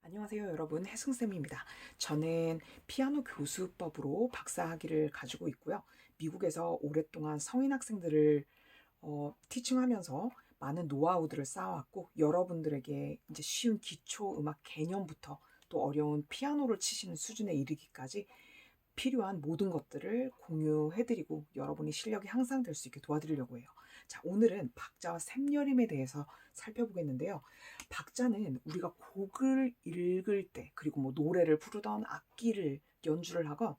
안녕하세요 여러분, 혜승쌤입니다. 저는 피아노 교수법으로 박사학위를 가지고 있고요. 미국에서 오랫동안 성인 학생들을 티칭하면서 많은 노하우들을 쌓아왔고, 여러분들에게 이제 쉬운 기초 음악 개념부터 또 어려운 피아노를 치시는 수준에 이르기까지 필요한 모든 것들을 공유해드리고 여러분이 실력이 향상될 수 있게 도와드리려고 해요. 자, 오늘은 박자와 샘여림에 대해서 살펴보겠는데요. 박자는 우리가 곡을 읽을 때, 그리고 뭐 노래를 부르던 악기를 연주를 하건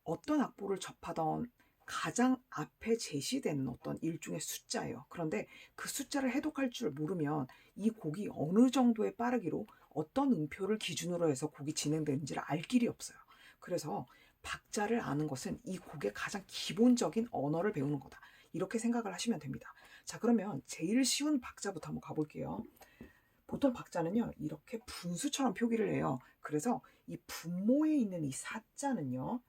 어떤 악보를 접하던 가장 앞에 제시되는 어떤 일종의 숫자예요. 그런데 그 숫자를 해독할 줄 모르면 이 곡이 어느 정도의 빠르기로 어떤 음표를 기준으로 해서 곡이 진행되는지를 알 길이 없어요. 그래서 박자를 아는 것은 이 곡의 가장 기본적인 언어를 배우는 거다, 이렇게 생각을 하시면 됩니다. 자, 그러면 제일 쉬운 박자부터 한번 가볼게요. 보통 박자는요, 이렇게 분수처럼 표기를 해요. 그래서 이 분모에 있는 이 사자는요,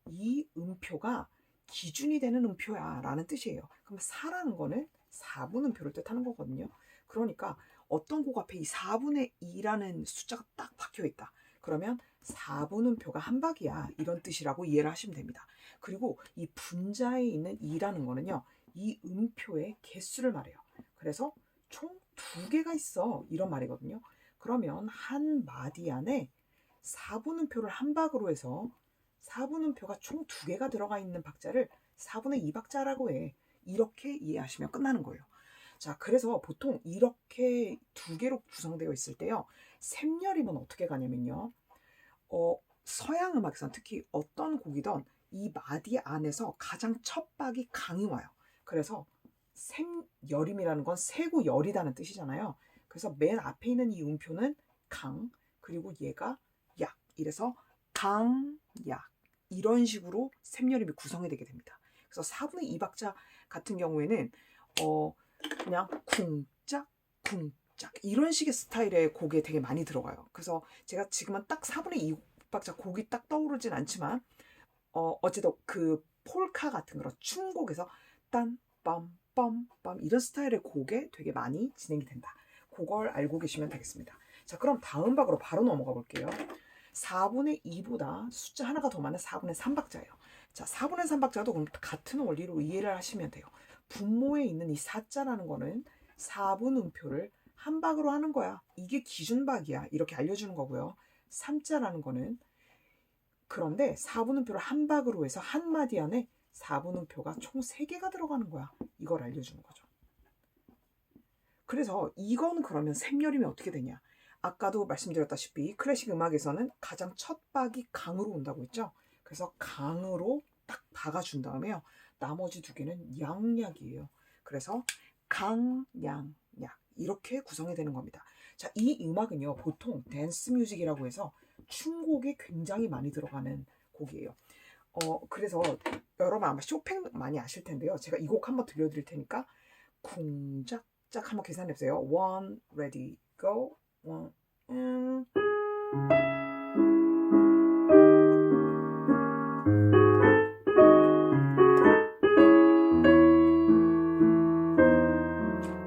이 음표가 기준이 되는 음표야 라는 뜻이에요. 그럼 사라는 거는 4분 음표를 뜻하는 거거든요. 그러니까 어떤 곡 앞에 이 4분의 2라는 숫자가 딱 박혀 있다, 그러면 4분 음표가 한 박이야, 이런 뜻이라고 이해를 하시면 됩니다. 그리고 이 분자에 있는 2라는 거는요, 이 음표의 개수를 말해요. 그래서 총 2개가 있어, 이런 말이거든요. 그러면 한 마디 안에 4분 음표를 한 박으로 해서 4분 음표가 총 2개가 들어가 있는 박자를 4분의 2박자라고 해. 이렇게 이해하시면 끝나는 거예요. 자, 그래서 보통 이렇게 2개로 구성되어 있을 때요, 샘여림은 어떻게 가냐면요, 서양 음악에서는 특히 어떤 곡이든 이 마디 안에서 가장 첫 박이 강이 와요. 그래서 샘여림이라는 건 세고 열이다는 뜻이잖아요. 그래서 맨 앞에 있는 이 음표는 강, 그리고 얘가 약, 이래서 강, 약, 이런 식으로 샘여림이 구성이 되게 됩니다. 그래서 4분의 2박자 같은 경우에는 그냥 쿵짝 쿵짝 이런 식의 스타일의 곡에 되게 많이 들어가요. 그래서 제가 지금은 딱 4분의 2박자 곡이 딱 떠오르진 않지만 어쨌든 그 폴카 같은 그런 춤곡에서 딴 빰빰빰 이런 스타일의 곡에 되게 많이 진행이 된다. 그걸 알고 계시면 되겠습니다. 자, 그럼 다음 박으로 바로 넘어가 볼게요. 4분의 2보다 숫자 하나가 더 많은 4분의 3박자예요. 자, 4분의 3박자도 그럼 같은 원리로 이해를 하시면 돼요. 분모에 있는 이 사자라는 거는 4분 음표를 한 박으로 하는 거야, 이게 기준박이야, 이렇게 알려주는 거고요. 3자라는 거는, 그런데 4분 음표를 한 박으로 해서 한 마디 안에 4분 음표가 총 3개가 들어가는 거야, 이걸 알려주는 거죠. 그래서 이건 그러면 샘여림이 어떻게 되냐, 아까도 말씀드렸다시피 클래식 음악에서는 가장 첫 박이 강으로 온다고 했죠. 그래서 강으로 딱 박아준 다음에요, 나머지 2개는 양약이에요. 그래서 강, 양, 약, 이렇게 구성이 되는 겁니다. 자, 이 음악은요, 보통 댄스 뮤직이라고 해서 춤곡에 굉장히 많이 들어가는 곡이에요. 그래서 여러분 아마 쇼팽 많이 아실 텐데요. 제가 이 곡 한번 들려드릴 테니까 쿵짝짝 한번 계산해보세요. One, ready, go. One,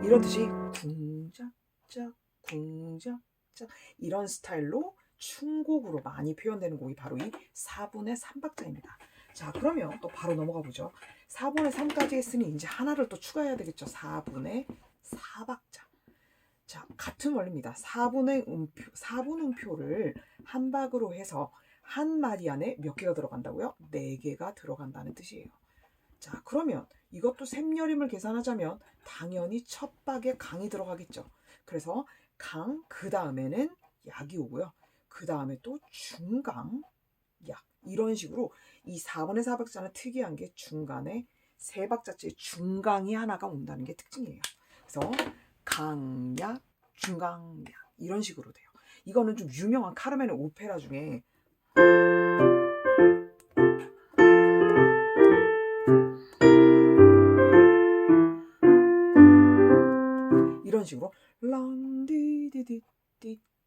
이러듯이 쿵짝짝 쿵짝짝 이런 스타일로 춤곡으로 많이 표현되는 곡이 바로 이 4분의 3박자입니다. 자, 그러면 또 바로 넘어가 보죠. 4분의 3까지 했으니 이제 하나를 또 추가해야 되겠죠. 4분의 4박자. 자, 같은 원리입니다. 4분 음표를 한 박으로 해서 한 마디 안에 몇 개가 들어간다고요? 4개가 들어간다는 뜻이에요. 자, 그러면 이것도 샘여림을 계산하자면 당연히 첫 박에 강이 들어가겠죠. 그래서 강, 그 다음에는 약이 오고요. 그 다음에 또 중강, 약, 이런 식으로 이 4분의 4박자는 특이한 게 중간에 3박자째 중강이 하나가 온다는 게 특징이에요. 그래서 강약, 중강약, 이런 식으로 돼요. 이거는 좀 유명한 카르멘의 오페라 중에 이런 식으로 런디디디디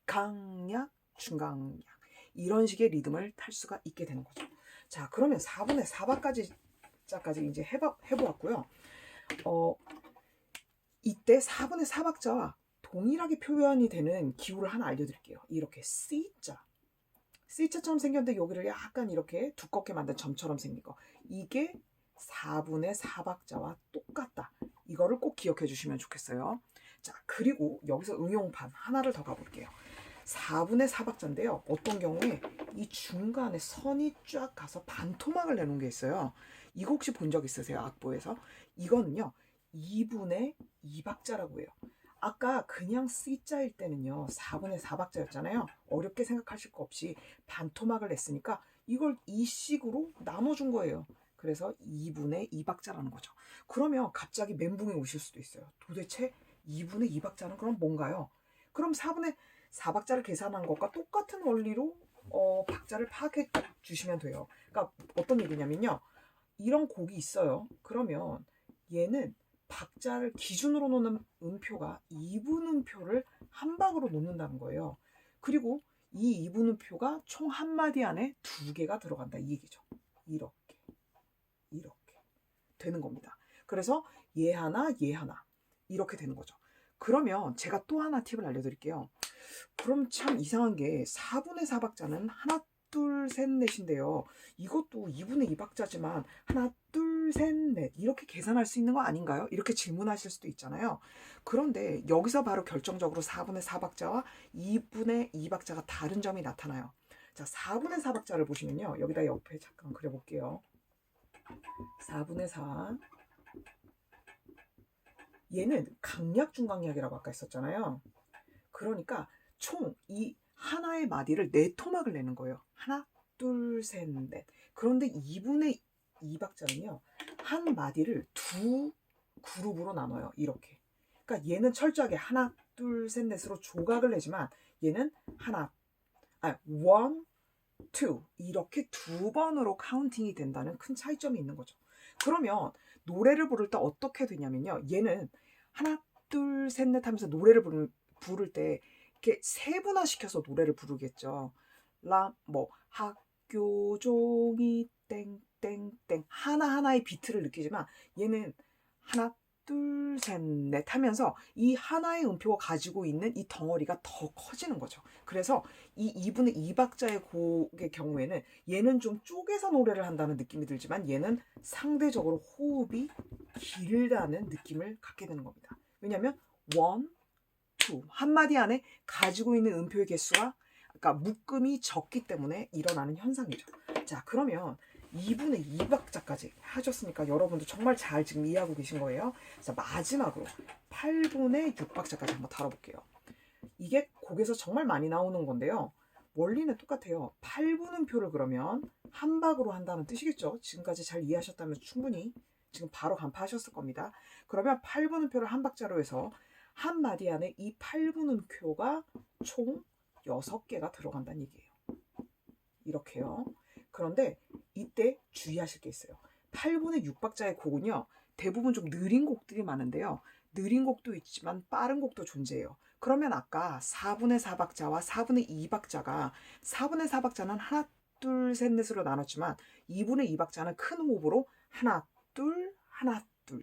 강약, 중강약, 이런 식의 리듬을 탈 수가 있게 되는 거죠. 자, 그러면 4분의 4박까지 이제 해보았고요. 이때 4분의 4박자와 동일하게 표현이 되는 기호를 하나 알려드릴게요. 이렇게 C자. C자처럼 생겼는데 여기를 약간 이렇게 두껍게 만든 점처럼 생긴 거. 이게 4분의 4박자와 똑같다. 이거를 꼭 기억해 주시면 좋겠어요. 자, 그리고 여기서 응용판 하나를 더 가볼게요. 4분의 4박자인데요. 어떤 경우에 이 중간에 선이 쫙 가서 반토막을 내놓은 게 있어요. 이거 혹시 본 적 있으세요? 악보에서? 이거는요. 2분의 2박자라고 해요. 아까 그냥 C자일 때는요. 4분의 4박자였잖아요. 어렵게 생각하실 거 없이 반토막을 냈으니까 이걸 이 식으로 나눠준 거예요. 그래서 2분의 2박자라는 거죠. 그러면 갑자기 멘붕이 오실 수도 있어요. 도대체 2분의 2박자는 그럼 뭔가요? 그럼 4분의 4박자를 계산한 것과 똑같은 원리로 박자를 파악해 주시면 돼요. 그러니까 어떤 얘기냐면요. 이런 곡이 있어요. 그러면 얘는 박자를 기준으로 놓는 음표가 2분음표를 한 박으로 놓는다는 거예요. 그리고 이 2분음표가 총 한 마디 안에 2개가 들어간다 이 얘기죠. 이렇게 되는 겁니다. 그래서 얘 하나 이렇게 되는 거죠. 그러면 제가 또 하나 팁을 알려드릴게요. 그럼 참 이상한 게 4분의 4박자는 하나 둘 셋 넷인데요. 이것도 2분의 2박자지만 하나 둘 셋 넷 이렇게 계산할 수 있는 거 아닌가요? 이렇게 질문하실 수도 있잖아요. 그런데 여기서 바로 결정적으로 4분의 4박자와 2분의 2박자가 다른 점이 나타나요. 자, 4분의 4박자를 보시면요. 여기다 옆에 잠깐 그려볼게요. 4분의 4 얘는 강약 중강약이라고 아까 했었잖아요. 그러니까 총 이 하나의 마디를 4토막을 내는 거예요. 하나, 둘, 셋, 넷. 그런데 2분의 2박자는요. 한 마디를 2그룹으로 나눠요. 이렇게. 그러니까 얘는 철저하게 하나, 둘, 셋, 넷으로 조각을 내지만 얘는 one, two 이렇게 2번으로 카운팅이 된다는 큰 차이점이 있는 거죠. 그러면 노래를 부를 때 어떻게 되냐면요. 얘는 하나, 둘, 셋, 넷 하면서 노래를 부를 때 이렇게 세분화시켜서 노래를 부르겠죠. 학교 종이 땡땡땡 하나하나의 비트를 느끼지만 얘는 하나 둘 셋 넷 하면서 이 하나의 음표가 가지고 있는 이 덩어리가 더 커지는 거죠. 그래서 이 2분의 2박자의 곡의 경우에는 얘는 좀 쪼개서 노래를 한다는 느낌이 들지만 얘는 상대적으로 호흡이 길다는 느낌을 갖게 되는 겁니다. 왜냐하면 one, two 한마디 안에 가지고 있는 음표의 개수가 그러니까 묶음이 적기 때문에 일어나는 현상이죠. 자, 그러면 2분의 2박자까지 하셨으니까 여러분도 정말 잘 지금 이해하고 계신 거예요. 자, 마지막으로 8분의 6박자까지 한번 다뤄볼게요. 이게 곡에서 정말 많이 나오는 건데요. 원리는 똑같아요. 8분음표를 그러면 한 박으로 한다는 뜻이겠죠. 지금까지 잘 이해하셨다면 충분히 지금 바로 간파하셨을 겁니다. 그러면 8분음표를 한 박자로 해서 한 마디 안에 이 8분음표가 총 6개가 들어간다는 얘기예요. 이렇게요. 그런데 이때 주의하실 게 있어요. 8분의 6박자의 곡은요. 대부분 좀 느린 곡들이 많은데요. 느린 곡도 있지만 빠른 곡도 존재해요. 그러면 아까 4분의 4박자와 4분의 2박자가 4분의 4박자는 하나 둘 셋 넷으로 나눴지만 2분의 2박자는 큰 호흡으로 하나 둘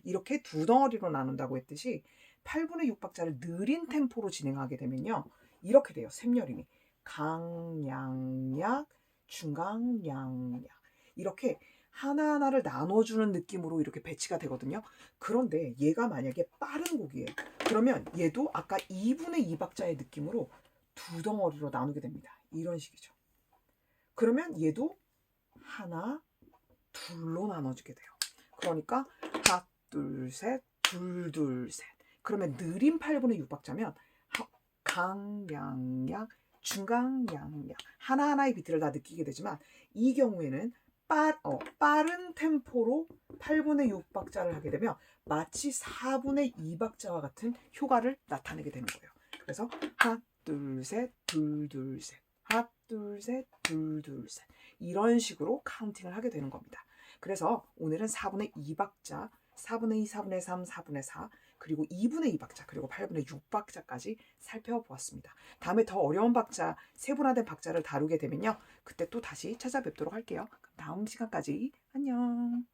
이렇게 두 덩어리로 나눈다고 했듯이 8분의 6박자를 느린 템포로 진행하게 되면요. 이렇게 돼요. 샘여림이 강양약 중강양약 이렇게 하나하나를 나눠주는 느낌으로 이렇게 배치가 되거든요. 그런데 얘가 만약에 빠른 곡이에요. 그러면 얘도 아까 2분의 2박자의 느낌으로 두 덩어리로 나누게 됩니다. 이런 식이죠. 그러면 얘도 하나, 둘로 나눠지게 돼요. 그러니까 하나, 둘, 셋, 둘, 셋. 그러면 느린 8분의 6박자면 강양약, 중강양약 하나하나의 비트를 다 느끼게 되지만 이 경우에는 빠른 템포로 8분의 6박자를 하게 되면 마치 4분의 2박자와 같은 효과를 나타내게 되는 거예요. 그래서 하나, 둘, 셋, 둘, 셋 하나, 둘, 셋, 둘, 셋 이런 식으로 카운팅을 하게 되는 겁니다. 그래서 오늘은 4분의 2박자, 4분의 2, 4분의 3, 4분의 4 그리고 2분의 2박자 그리고 8분의 6박자까지 살펴보았습니다. 다음에 더 어려운 박자, 세분화된 박자를 다루게 되면요. 그때 또 다시 찾아뵙도록 할게요. 다음 시간까지 안녕.